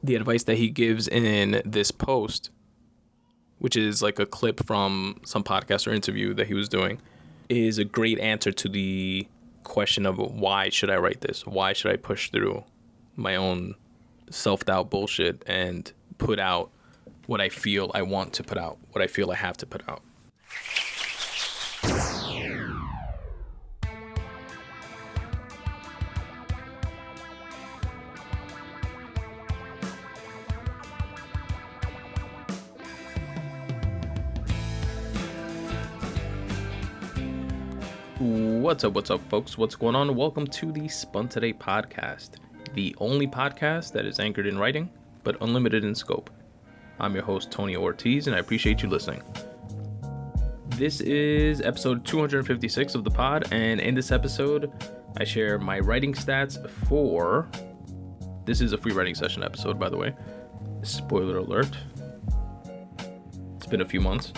the advice that he gives in this post, which is like a clip from some podcast or interview that he was doing, is a great answer to the question of why should I write this? Why should I push through my own self-doubt bullshit and put out what I feel I want to put out, what I feel I have to put out? What's up, folks? What's going on? Welcome to the Spun Today Podcast, the only podcast that is anchored in writing, but unlimited in scope. I'm your host, Tony Ortiz, and I appreciate you listening. This is episode 256 of the pod, and in this episode, I share my writing stats for... This is a free writing session episode, by the way. Spoiler alert. It's been a few months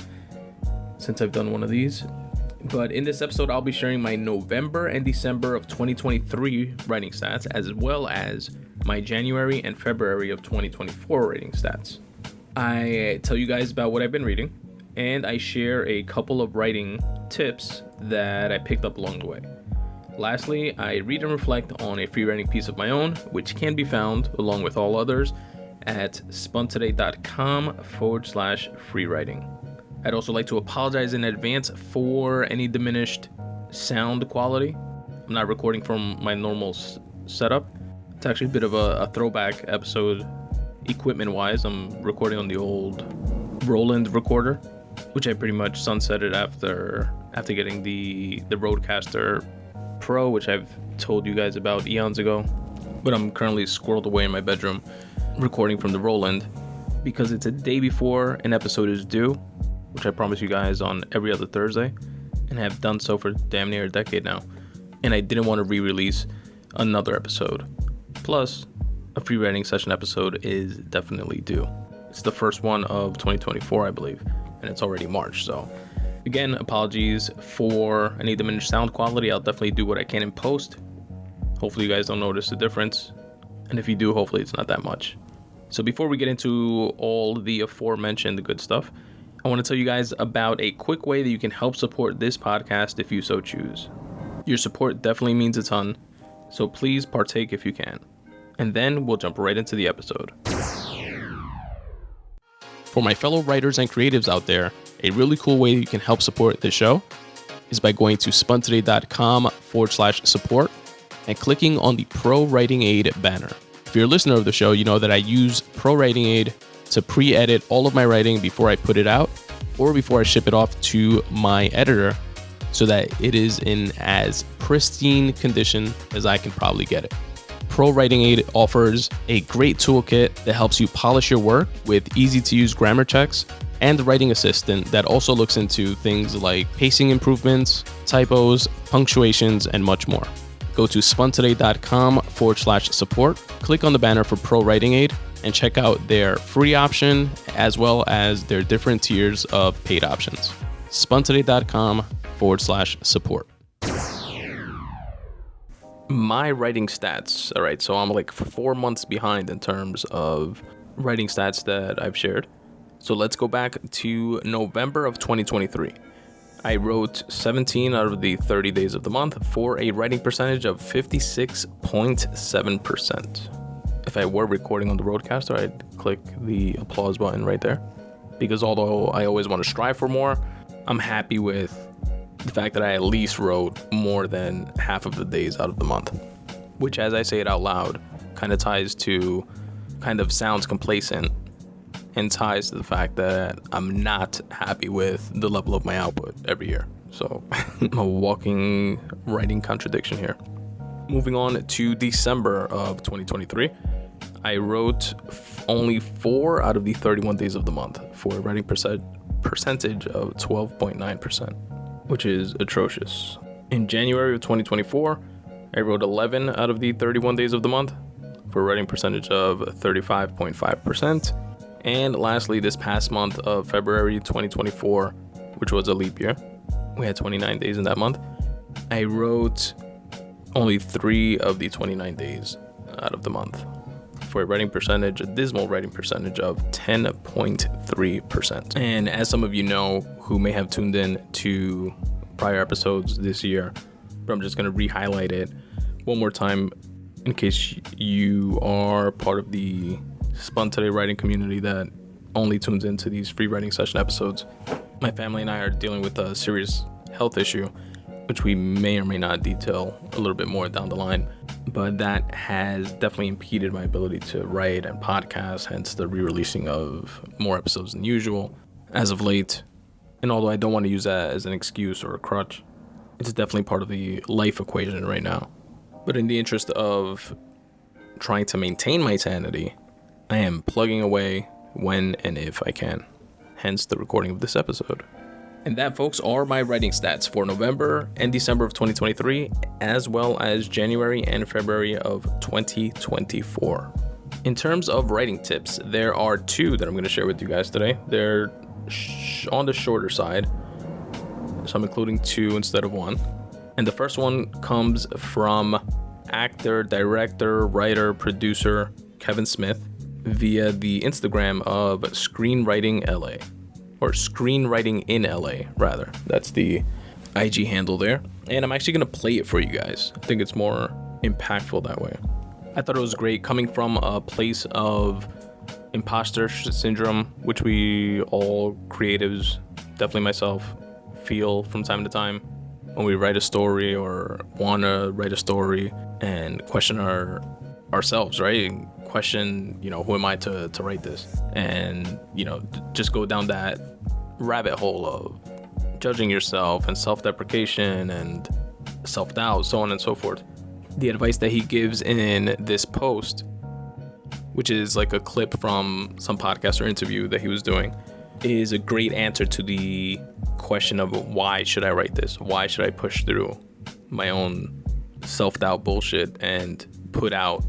since I've done one of these. But in this episode, I'll be sharing my November and December of 2023 writing stats, as well as my January and February of 2024 writing stats. I tell you guys about what I've been reading, and I share a couple of writing tips that I picked up along the way. Lastly, I read and reflect on a free writing piece of my own, which can be found, along with all others, at spuntoday.com/free writing. I'd also like to apologize in advance for any diminished sound quality. I'm not recording from my normal setup. It's actually a bit of a throwback episode equipment-wise. I'm recording on the old Roland recorder, which I pretty much sunsetted after getting the Rodecaster Pro, which I've told you guys about eons ago. But I'm currently squirreled away in my bedroom recording from the Roland because it's a day before an episode is due, which I promise you guys on every other Thursday, and have done so for damn near a decade now. And I didn't want to re-release another episode. Plus, a free writing session episode is definitely due. It's the first one of 2024, I believe, and it's already March. So, again, apologies for any diminished sound quality. I'll definitely do what I can in post. Hopefully you guys don't notice the difference. And if you do, hopefully it's not that much. So before we get into all the aforementioned good stuff, I want to tell you guys about a quick way that you can help support this podcast if you so choose. Your support definitely means a ton, so please partake if you can. And then we'll jump right into the episode. For my fellow writers and creatives out there, a really cool way you can help support this show is by going to spuntoday.com/support and clicking on the Pro Writing Aid banner. If you're a listener of the show, you know that I use Pro Writing Aid to pre-edit all of my writing before I put it out or before I ship it off to my editor so that it is in as pristine condition as I can probably get it. Pro Writing Aid offers a great toolkit that helps you polish your work with easy-to-use grammar checks and a writing assistant that also looks into things like pacing improvements, typos, punctuations, and much more. Go to spuntoday.com/support, click on the banner for Pro Writing Aid, and check out their free option as well as their different tiers of paid options. spuntoday.com/support. My writing stats. All right, so I'm like 4 months behind in terms of writing stats that I've shared. So let's go back to November of 2023. I wrote 17 out of the 30 days of the month for a writing percentage of 56.7%. If I were recording on the Rodecaster, I'd click the applause button right there. Because although I always want to strive for more, I'm happy with the fact that I at least wrote more than half of the days out of the month. Which, as I say it out loud, kind of sounds complacent and ties to the fact that I'm not happy with the level of my output every year. So, I'm a walking writing contradiction here. Moving on to December of 2023, I wrote only 4 out of the 31 days of the month for a writing percentage of 12.9%, which is atrocious. In January of 2024, I wrote 11 out of the 31 days of the month for a writing percentage of 35.5%. And lastly, this past month of February 2024, which was a leap year, we had 29 days in that month, I wrote only 3 of the 29 days out of the month for a dismal writing percentage of 10.3%. And as some of you know who may have tuned in to prior episodes this year, but I'm just going to re-highlight it one more time in case you are part of the Spun Today writing community that only tunes into these free writing session episodes. My family and I are dealing with a serious health issue, which we may or may not detail a little bit more down the line, but that has definitely impeded my ability to write and podcast, hence the re-releasing of more episodes than usual as of late. And although I don't want to use that as an excuse or a crutch, it's definitely part of the life equation right now. But in the interest of trying to maintain my sanity, I am plugging away when and if I can, hence the recording of this episode. And that, folks, are my writing stats for November and December of 2023, as well as January and February of 2024. In terms of writing tips, there are two that I'm going to share with you guys today. They're on the shorter side, so I'm including two instead of one. And the first one comes from actor, director, writer, producer Kevin Smith via the Instagram of Screenwriting LA, or Screenwriting in LA, rather. That's the IG handle there. And I'm actually going to play it for you guys. I think it's more impactful that way. I thought it was great coming from a place of imposter syndrome, which we all creatives, definitely myself, feel from time to time when we write a story or want to write a story and question ourselves, right? And question, who am I to write this? And, just go down that rabbit hole of judging yourself and self-deprecation and self-doubt, so on and so forth. The advice that he gives in this post, which is like a clip from some podcast or interview that he was doing, is a great answer to the question of why should I write this? Why should I push through my own self-doubt bullshit and put out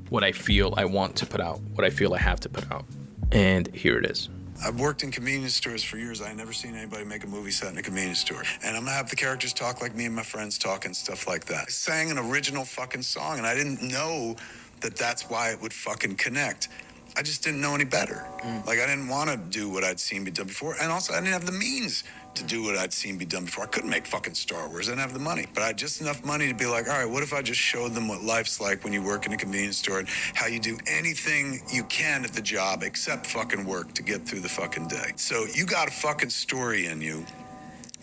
what I feel I want to put out, what I feel I have to put out? And here it is. I've worked in convenience stores for years. I never seen anybody make a movie set in a convenience store. And I'm gonna have the characters talk like me and my friends talk and stuff like that. I sang an original fucking song, and I didn't know that that's why it would fucking connect. I just didn't know any better. Like, I didn't want to do what I'd seen be done before. And also, I didn't have the means to do what I'd seen be done before. I couldn't make fucking Star Wars. I didn't have the money. But I had just enough money to be like, all right, what if I just showed them what life's like when you work in a convenience store and how you do anything you can at the job except fucking work to get through the fucking day. So you got a fucking story in you,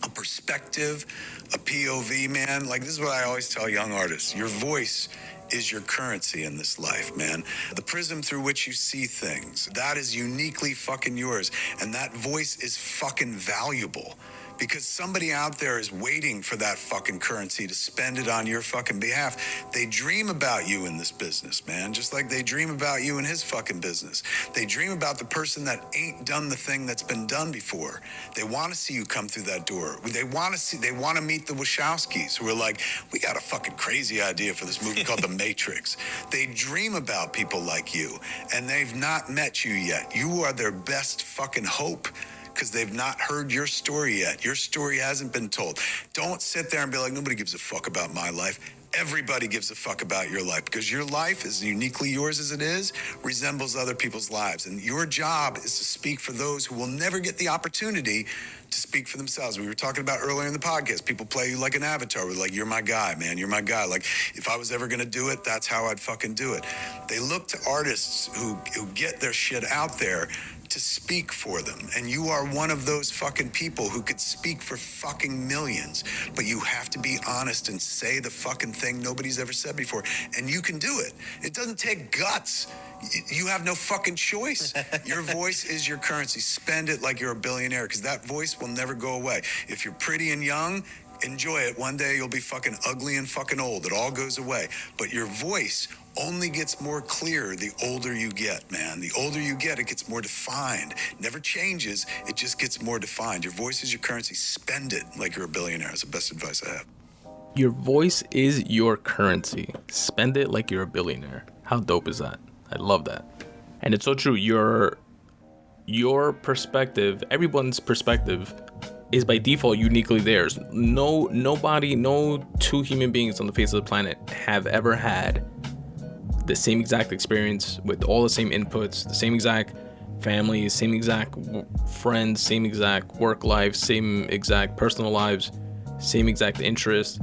a perspective, a POV, man. Like, this is what I always tell young artists. Your voice is your currency in this life, man. The prism through which you see things, that is uniquely fucking yours. And that voice is fucking valuable because somebody out there is waiting for that fucking currency to spend it on your fucking behalf. They dream about you in this business, man, just like they dream about you in his fucking business. They dream about the person that ain't done the thing that's been done before. They want to see you come through that door. They want to meet the Wachowskis who are like, we got a fucking crazy idea for this movie called The Matrix. They dream about people like you, and they've not met you yet. You are their best fucking hope, because they've not heard your story yet. Your story hasn't been told. Don't sit there and be like, nobody gives a fuck about my life. Everybody gives a fuck about your life, because your life, as uniquely yours as it is, resembles other people's lives. And your job is to speak for those who will never get the opportunity to speak for themselves. We were talking about earlier in the podcast, people play you like an avatar. We're like, you're my guy, man. You're my guy. Like, if I was ever going to do it, that's how I'd fucking do it. They look to artists who get their shit out there to speak for them. And you are one of those fucking people who could speak for fucking millions. But you have to be honest and say the fucking thing nobody's ever said before. And you can do it. It doesn't take guts. You have no fucking choice. Your voice is your currency. Spend it like you're a billionaire, because that voice will never go away. If you're pretty and young, enjoy it. One day you'll be fucking ugly and fucking old. It all goes away. But your voice only gets more clear the older you get, man. The older you get, it gets more defined. Never changes. It just gets more defined. Your voice is your currency. Spend it like you're a billionaire. That's the best advice I have. Your voice is your currency. Spend it like you're a billionaire. How dope is that? I love that. And it's so true. Your perspective, everyone's perspective, is by default uniquely theirs. No two human beings on the face of the planet have ever had the same exact experience with all the same inputs, the same exact family, same exact friends, same exact work life, same exact personal lives, same exact interests,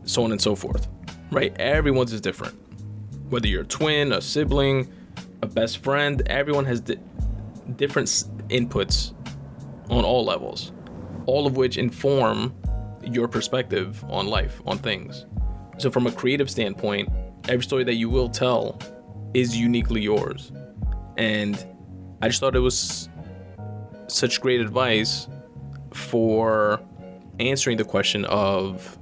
so on and so forth, right? Everyone's is different. Whether you're a twin, a sibling, a best friend, everyone has different inputs on all levels, all of which inform your perspective on life, on things. So from a creative standpoint, every story that you will tell is uniquely yours. And I just thought it was such great advice for answering the question of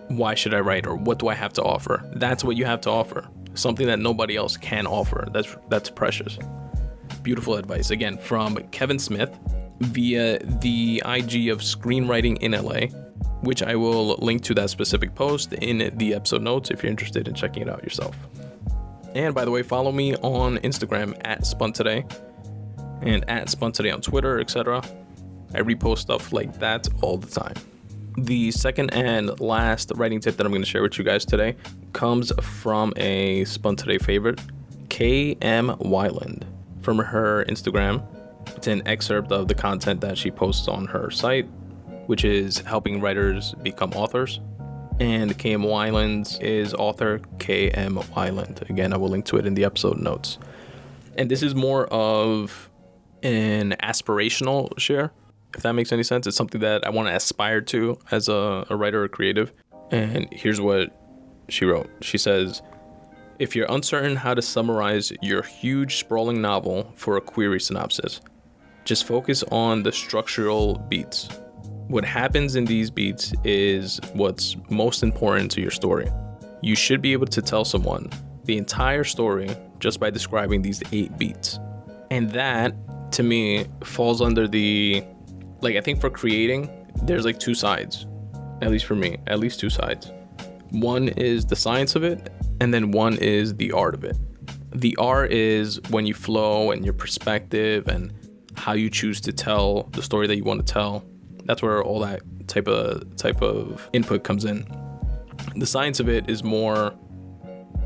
why should I write, or what do I have to offer? That's what you have to offer. Something that nobody else can offer. That's precious. Beautiful advice. Again, from Kevin Smith via the IG of Screenwriting in LA, which I will link to that specific post in the episode notes if you're interested in checking it out yourself. And by the way, follow me on Instagram at Spun Today and at Spun Today on Twitter, etc. I repost stuff like that all the time. The second and last writing tip that I'm going to share with you guys today comes from a Spun Today favorite, KM Wyland. From her Instagram, it's an excerpt of the content that she posts on her site, which is helping writers become authors. And KM Wyland is author KM Wyland. Again, I will link to it in the episode notes. And this is more of an aspirational share, if that makes any sense. It's something that I want to aspire to as a writer or creative. And here's what she wrote. She says, if you're uncertain how to summarize your huge sprawling novel for a query synopsis, just focus on the structural beats. What happens in these beats is what's most important to your story. You should be able to tell someone the entire story just by describing these 8 beats. And that, to me, falls under the, I think for creating, there's 2 sides, at least for me, at least 2 sides. One is the science of it, and then one is the art of it. The art is when you flow and your perspective and how you choose to tell the story that you want to tell. That's where all that type of input comes in. The science of it is more,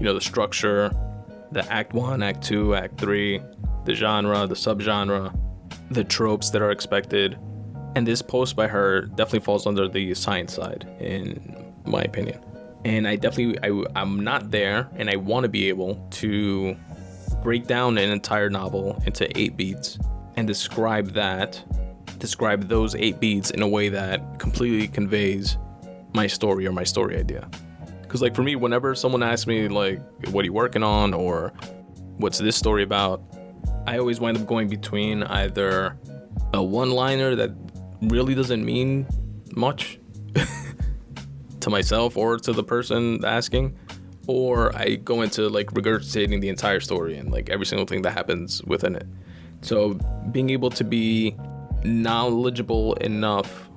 the structure, the act 1, act 2, act 3, the genre, the subgenre, the tropes that are expected. And this post by her definitely falls under the science side, in my opinion. And I'm not there, and I want to be able to break down an entire novel into 8 beats and describe those 8 beats in a way that completely conveys my story or my story idea. Because for me, whenever someone asks me what are you working on, or what's this story about, I always wind up going between either a one-liner that really doesn't mean much to myself or to the person asking, or I go into regurgitating the entire story and every single thing that happens within it. So being able to be knowledgeable enough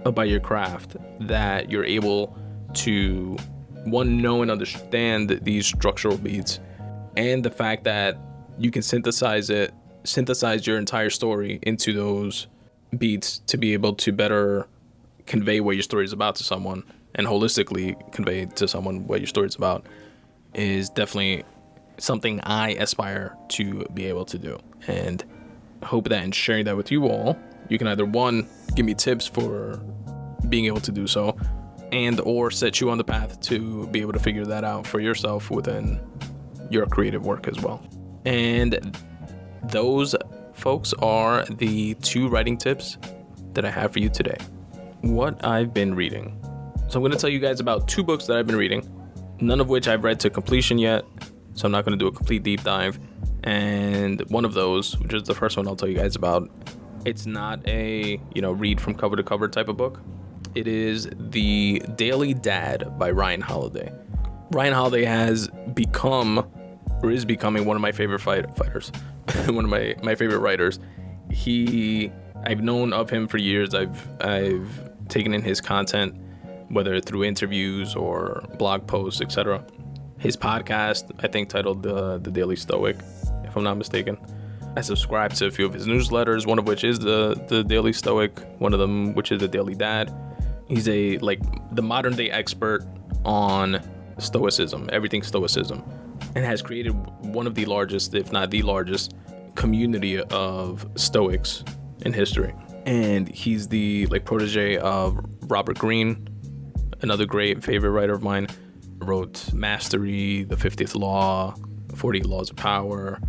about your craft that you're able to, one, know and understand these structural beats, and the fact that you can synthesize your entire story into those beats to be able to better convey what your story is about to someone, and holistically convey to someone what your story is about, is definitely something I aspire to be able to do. And hope that in sharing that with you all, you can either, one, give me tips for being able to do so, and or set you on the path to be able to figure that out for yourself within your creative work as well. And those, folks, are the 2 writing tips that I have for you today. What I've been reading. So I'm going to tell you guys about 2 books that I've been reading, none of which I've read to completion yet, so I'm not going to do a complete deep dive. And one of those, which is the first one I'll tell you guys about, it's not a, read from cover to cover type of book. It is The Daily Dad by Ryan Holiday. Ryan Holiday has become, or is becoming, one of my favorite fighters, one of my favorite writers. I've known of him for years. I've taken in his content, whether through interviews or blog posts, etc. His podcast, I think titled The Daily Stoic, if I'm not mistaken. I subscribe to a few of his newsletters, one of which is the Daily Stoic, one of them which is The Daily Dad. He's the modern day expert on stoicism, everything stoicism. and has created one of the largest, if not the largest, community of Stoics in history. And he's the protege of Robert Greene, another great favorite writer of mine. Wrote Mastery, The 50th Law, 48 Laws of Power.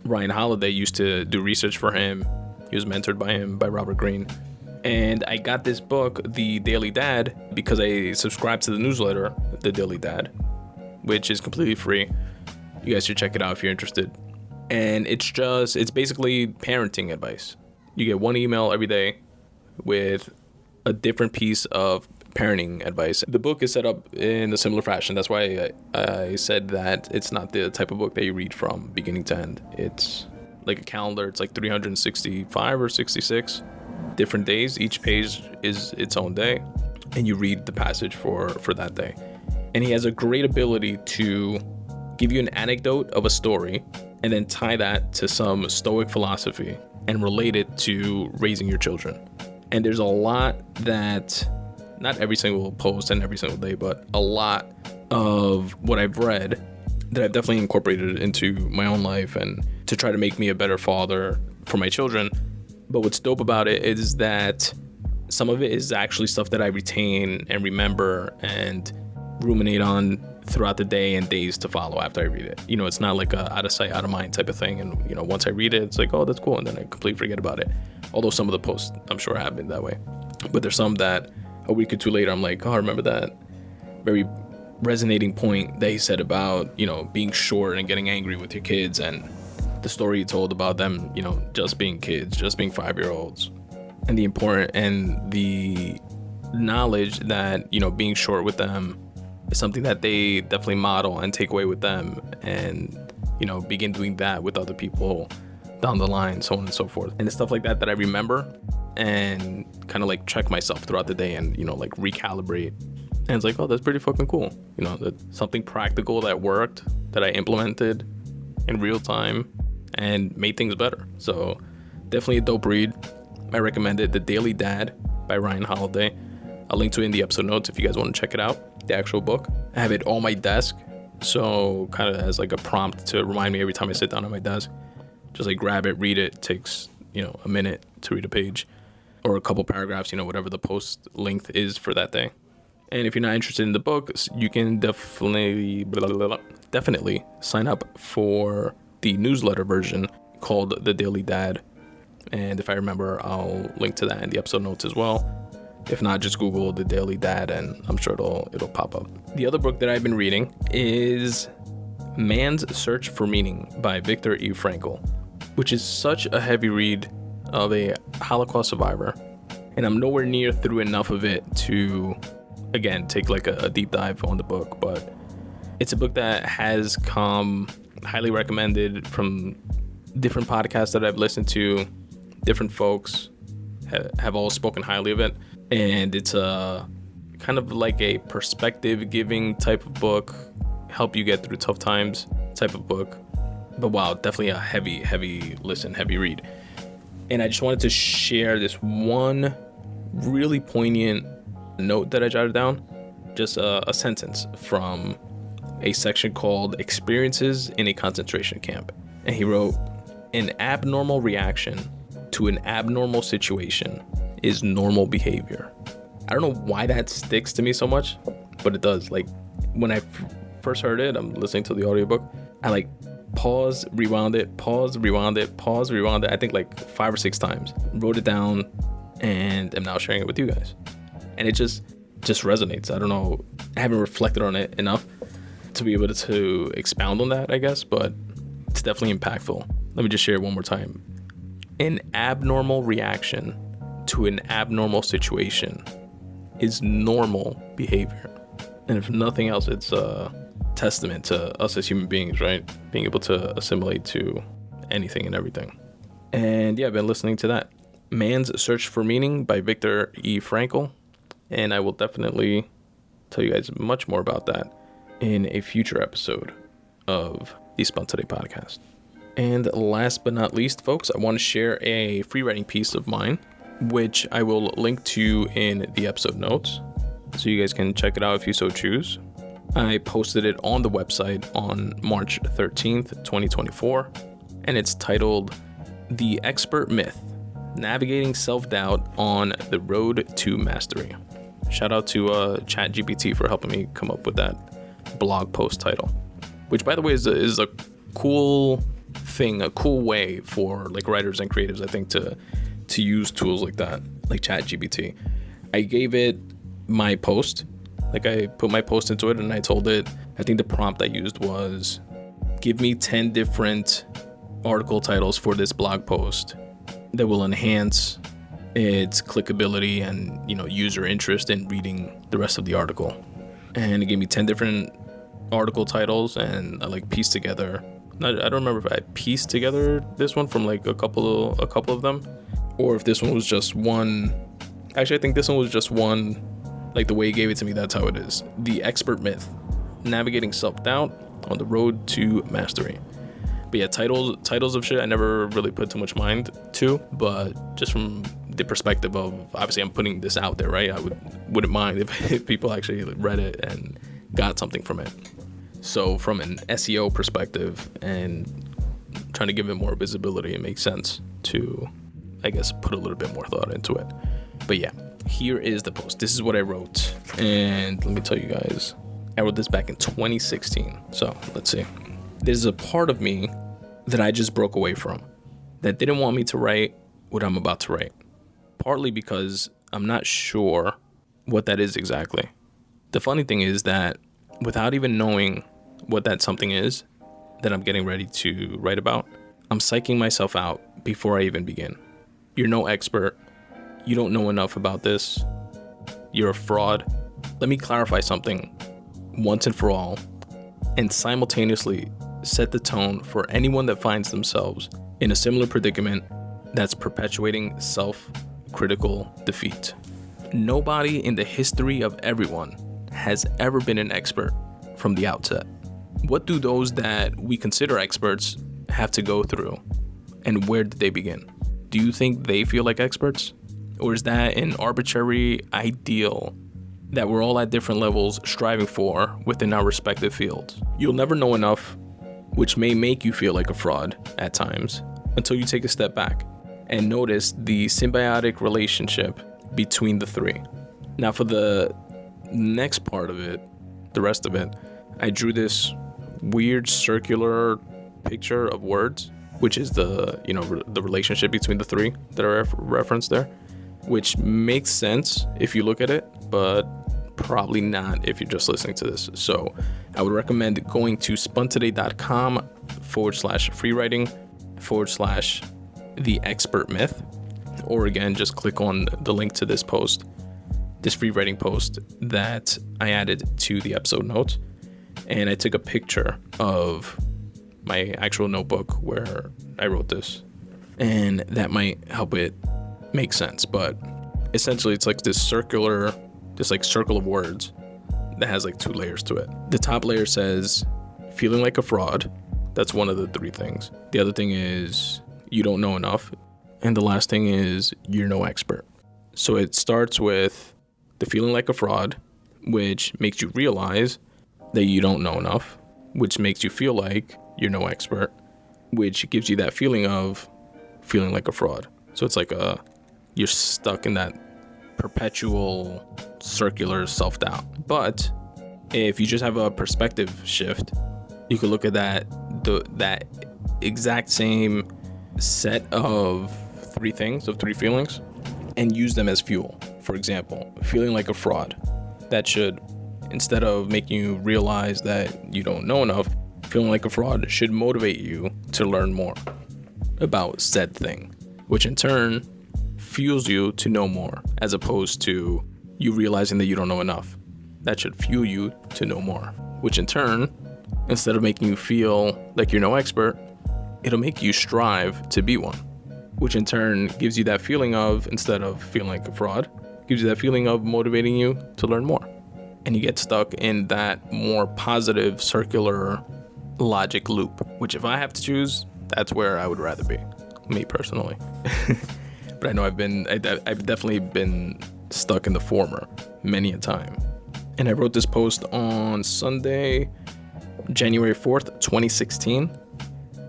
Ryan Holiday used to do research for him. He was mentored by him, by Robert Greene. And I got this book, The Daily Dad, because I subscribed to the newsletter, The Daily Dad, which is completely free. You guys should check it out if you're interested. And it's basically parenting advice. You get one email every day with a different piece of parenting advice. The book is set up in a similar fashion. That's why I said that it's not the type of book that you read from beginning to end. It's like a calendar. It's like 365 or 66 different days. Each page is its own day, and you read the passage for that day. And he has a great ability to give you an anecdote of a story and then tie that to some Stoic philosophy and relate it to raising your children. And there's a lot that, not every single post and every single day, but a lot of what I've read that I've definitely incorporated into my own life and to try to make me a better father for my children. But what's dope about it is that some of it is actually stuff that I retain and remember and ruminate on throughout the day and days to follow after I read it. It's not like a out of sight, out of mind type of thing. And, once I read it, it's like, oh, that's cool. And then I completely forget about it. Although some of the posts, I'm sure, have been that way. But there's some that a week or two later, I'm like, oh, I remember that very resonating point that he said about, being short and getting angry with your kids, and the story he told about them, just being kids, just being 5-year-olds, and the knowledge that, being short with them is something that they definitely model and take away with them, and, begin doing that with other people down the line, so on and so forth. And it's stuff like that I remember and kind of check myself throughout the day and, recalibrate. And it's like, oh, that's pretty fucking cool. That something practical that worked, that I implemented in real time and made things better. So definitely a dope read. I recommend it. The Daily Dad by Ryan Holiday. I'll link to it in the episode notes if you guys want to check it out, the actual book. I have it on my desk, so kind of as a prompt to remind me every time I sit down at my desk. Just grab it, read it. It takes, a minute to read a page or a couple paragraphs, whatever the post length is for that day. And if you're not interested in the book, you can definitely sign up for the newsletter version called The Daily Dad. And if I remember, I'll link to that in the episode notes as well. If not, just Google The Daily Dad and I'm sure it'll pop up. The other book that I've been reading is Man's Search for Meaning by Viktor E. Frankl, which is such a heavy read of a Holocaust survivor. And I'm nowhere near through enough of it to, again, take a deep dive on the book. But it's a book that has come highly recommended from different podcasts that I've listened to. Different folks have all spoken highly of it. And it's a kind of a perspective giving type of book, help you get through tough times type of book. But wow, definitely a heavy listen, heavy read. And I just wanted to share this one really poignant note that I jotted down, just a sentence from a section called Experiences in a Concentration Camp. And he wrote, an abnormal reaction to an abnormal situation is normal behavior. I don't know why that sticks to me so much, but it does. When I first heard it, I'm listening to the audiobook, I pause, rewound it, pause, rewound it, pause, rewound it. I think 5 or 6 times. Wrote it down and am now sharing it with you guys. And it just resonates. I don't know. I haven't reflected on it enough to be able to expound on that, I guess, but it's definitely impactful. Let me just share it one more time. An abnormal reaction to an abnormal situation is normal behavior. And if nothing else, it's a testament to us as human beings, right? Being able to assimilate to anything and everything. And yeah, I've been listening to that. Man's Search for Meaning by Viktor E. Frankl. And I will definitely tell you guys much more about that in a future episode of the Spun Today Podcast. And last but not least, folks, I want to share a free writing piece of mine, which I will link to in the episode notes, so you guys can check it out if you so choose. I posted it on the website on March 13th, 2024, and it's titled The Expert Myth: Navigating Self-Doubt on the Road to Mastery. Shout out to ChatGPT for helping me come up with that blog post title, which, by the way, is a cool thing, a cool way for like writers and creatives, I think, to use tools like that, like ChatGPT. I gave it my post. Like, I put my post into it and I told it, I think the prompt I used was, give me 10 different article titles for this blog post that will enhance its clickability and, user interest in reading the rest of the article. And it gave me 10 different article titles, and I pieced together. I don't remember if I pieced together this one from like a couple of them, or if this one was just one. Actually, I think this one was just one. Like, the way he gave it to me, that's how it is. The Expert Myth: Navigating Self-Doubt on the Road to Mastery. But yeah, titles of shit I never really put too much mind to, but just from the perspective of, obviously I'm putting this out there, right? I wouldn't mind if people actually read it and got something from it. So from an SEO perspective and trying to give it more visibility, it makes sense to, I guess, put a little bit more thought into it. But yeah, here is the post. This is what I wrote. And let me tell you guys, I wrote this back in 2016. So let's see. There's a part of me that I just broke away from, that didn't want me to write what I'm about to write. Partly because I'm not sure what that is exactly. The funny thing is that without even knowing what that something is that I'm getting ready to write about, I'm psyching myself out before I even begin. You're no expert. You don't know enough about this. You're a fraud. Let me clarify something once and for all, and simultaneously set the tone for anyone that finds themselves in a similar predicament that's perpetuating self-critical defeat. Nobody in the history of everyone has ever been an expert from the outset. What do those that we consider experts have to go through, and where did they begin? Do you think they feel like experts? Or is that an arbitrary ideal that we're all at different levels striving for within our respective fields? You'll never know enough, which may make you feel like a fraud at times, until you take a step back and notice the symbiotic relationship between the three. Now, for the next part of it, the rest of it, I drew this weird circular picture of words, which is the relationship between the three that are referenced there, which makes sense if you look at it, but probably not if you're just listening to this. So I would recommend going to spuntoday.com/freewriting/the expert myth, or again, just click on the link to this post, this free writing post that I added to the episode notes. And I took a picture of my actual notebook where I wrote this, and that might help it make sense. But essentially it's like this circle of words that has like two layers to it. The top layer says feeling like a fraud. That's one of the three things. The other thing is you don't know enough, and the last thing is you're no expert. So it starts with the feeling like a fraud, which makes you realize that you don't know enough, which makes you feel like you're no expert, which gives you that feeling of feeling like a fraud. So it's like you're stuck in that perpetual circular self-doubt. But if you just have a perspective shift, you could look at that exact same set of three feelings, and use them as fuel. For example, feeling like a fraud, that should, instead of making you realize that you don't know enough, feeling like a fraud should motivate you to learn more about said thing, which in turn fuels you to know more, as opposed to you realizing that you don't know enough. That should fuel you to know more, which in turn, instead of making you feel like you're no expert, it'll make you strive to be one, which in turn gives you that feeling of, instead of feeling like a fraud, gives you that feeling of motivating you to learn more. And you get stuck in that more positive circular logic loop, which if I have to choose, that's where I would rather be, me personally. But I know I've definitely been stuck in the former many a time. And I wrote this post on Sunday, January 4th, 2016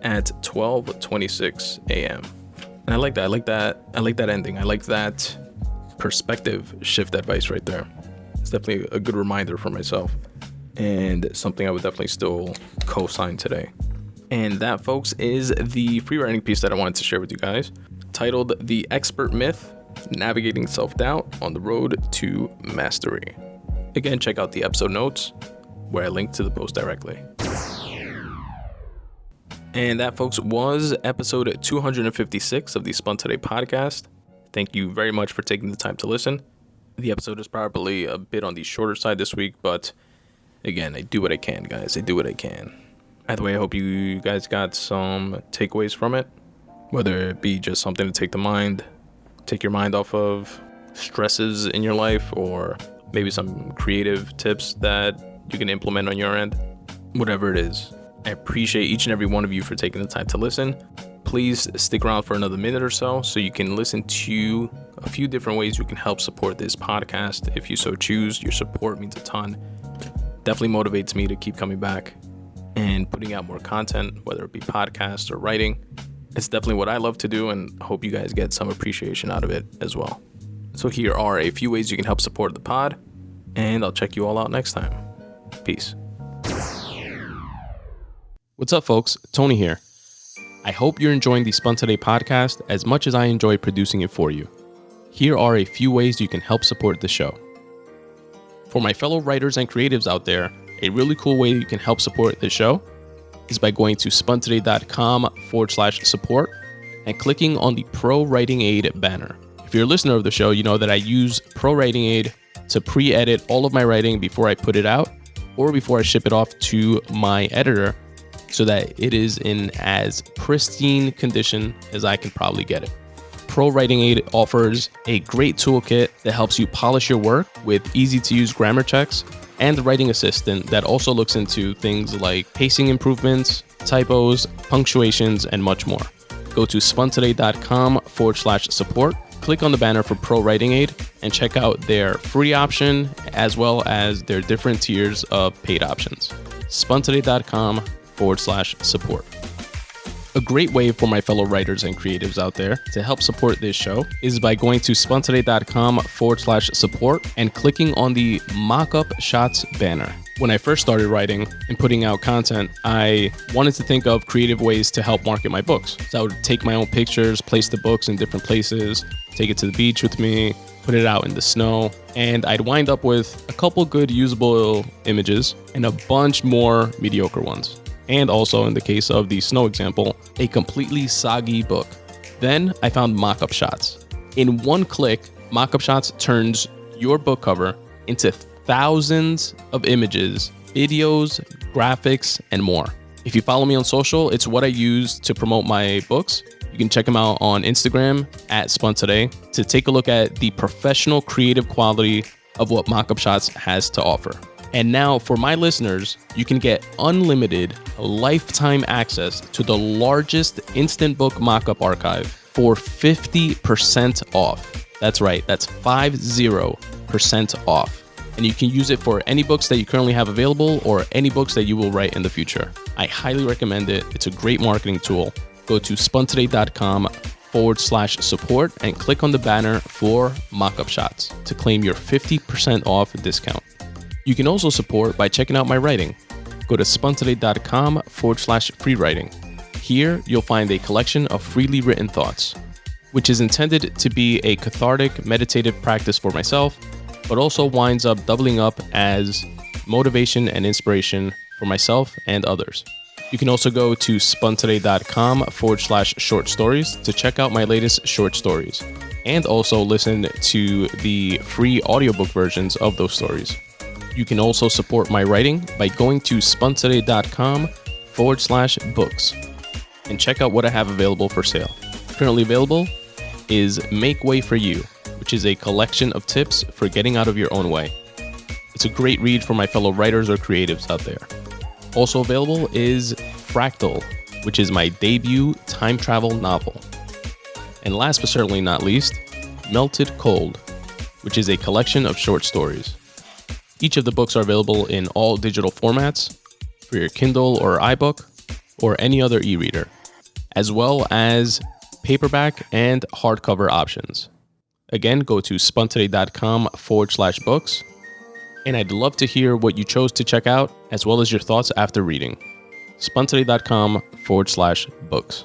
at 12:26 a.m. And I like that. I like that ending. I like that perspective shift advice right there. It's definitely a good reminder for myself and something I would definitely still co-sign today. And that, folks, is the free writing piece that I wanted to share with you guys, titled The Expert Myth, Navigating Self-Doubt on the Road to Mastery. Again, check out the episode notes where I link to the post directly. And that, folks, was episode 256 of the Spun Today Podcast. Thank you very much for taking the time to listen. The episode is probably a bit on the shorter side this week, but again, I do what I can, guys. I do what I can. Either way, I hope you guys got some takeaways from it, whether it be just something to take your mind off of stresses in your life, or maybe some creative tips that you can implement on your end. Whatever it is, I appreciate each and every one of you for taking the time to listen. Please stick around for another minute or so you can listen to a few different ways you can help support this podcast. If you so choose, your support means a ton. Definitely motivates me to keep coming back and putting out more content, whether it be podcasts or writing. It's definitely what I love to do, and I hope you guys get some appreciation out of it as well. So here are a few ways you can help support the pod, and I'll check you all out next time. Peace. What's up, folks? Tony here. I hope you're enjoying the Spun Today podcast as much as I enjoy producing it for you. Here are a few ways you can help support the show. For my fellow writers and creatives out there, a really cool way you can help support the show is by going to spuntoday.com/support and clicking on the Pro Writing Aid banner. If you're a listener of the show, you know that I use Pro Writing Aid to pre-edit all of my writing before I put it out or before I ship it off to my editor, so that it is in as pristine condition as I can probably get it. Pro Writing Aid offers a great toolkit that helps you polish your work with easy-to-use grammar checks, and a writing assistant that also looks into things like pacing improvements, typos, punctuations, and much more. Go to spuntoday.com/support, click on the banner for Pro Writing Aid, and check out their free option as well as their different tiers of paid options. spuntoday.com/support. A great way for my fellow writers and creatives out there to help support this show is by going to spuntoday.com/support and clicking on the Mock-Up Shots banner. When I first started writing and putting out content, I wanted to think of creative ways to help market my books. So I would take my own pictures, place the books in different places, take it to the beach with me, put it out in the snow, and I'd wind up with a couple good usable images and a bunch more mediocre ones. And also, in the case of the snow example, a completely soggy book. Then I found Mock-Up Shots. In one click, Mock-Up Shots turns your book cover into thousands of images, videos, graphics, and more. If you follow me on social, it's what I use to promote my books. You can check them out on Instagram @SpunToday to take a look at the professional creative quality of what Mock-Up Shots has to offer. And now for my listeners, you can get unlimited lifetime access to the largest instant book mock-up archive for 50% off. That's right, that's 50% off. And you can use it for any books that you currently have available or any books that you will write in the future. I highly recommend it. It's a great marketing tool. Go to spuntoday.com/support and click on the banner for Mock-Up Shots to claim your 50% off discount. You can also support by checking out my writing. Go to spuntoday.com/free writing. Here, you'll find a collection of freely written thoughts, which is intended to be a cathartic, meditative practice for myself, but also winds up doubling up as motivation and inspiration for myself and others. You can also go to spuntoday.com/short stories to check out my latest short stories, and also listen to the free audiobook versions of those stories. You can also support my writing by going to spuntoday.com/books and check out what I have available for sale. Currently available is Make Way for You, which is a collection of tips for getting out of your own way. It's a great read for my fellow writers or creatives out there. Also available is Fractal, which is my debut time travel novel. And last but certainly not least, Melted Cold, which is a collection of short stories. Each of the books are available in all digital formats for your Kindle or iBook or any other e-reader, as well as paperback and hardcover options. Again, go to spuntoday.com/books, and I'd love to hear what you chose to check out, as well as your thoughts after reading. spuntoday.com/books.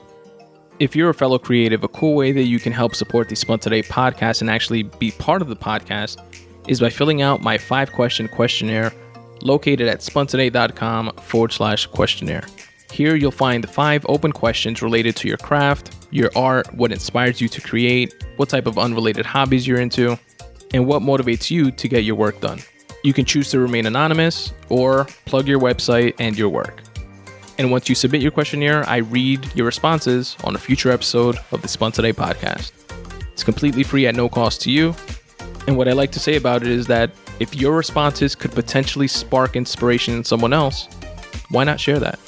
If you're a fellow creative, a cool way that you can help support the Spun Today podcast and actually be part of the podcast is by filling out my 5-question questionnaire located at spuntoday.com/questionnaire. Here you'll find 5 open questions related to your craft, your art, what inspires you to create, what type of unrelated hobbies you're into, and what motivates you to get your work done. You can choose to remain anonymous or plug your website and your work. And once you submit your questionnaire, I read your responses on a future episode of the Spun Today podcast. It's completely free at no cost to you. And what I like to say about it is that if your responses could potentially spark inspiration in someone else, why not share that?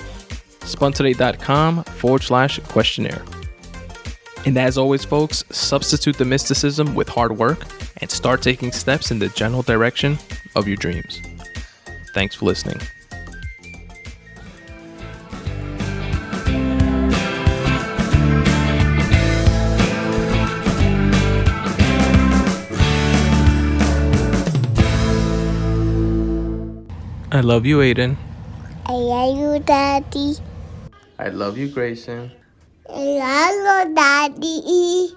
spuntoday.com/questionnaire. And as always, folks, substitute the mysticism with hard work and start taking steps in the general direction of your dreams. Thanks for listening. I love you, Aiden. I love you, Daddy. I love you, Grayson. I love you, Daddy.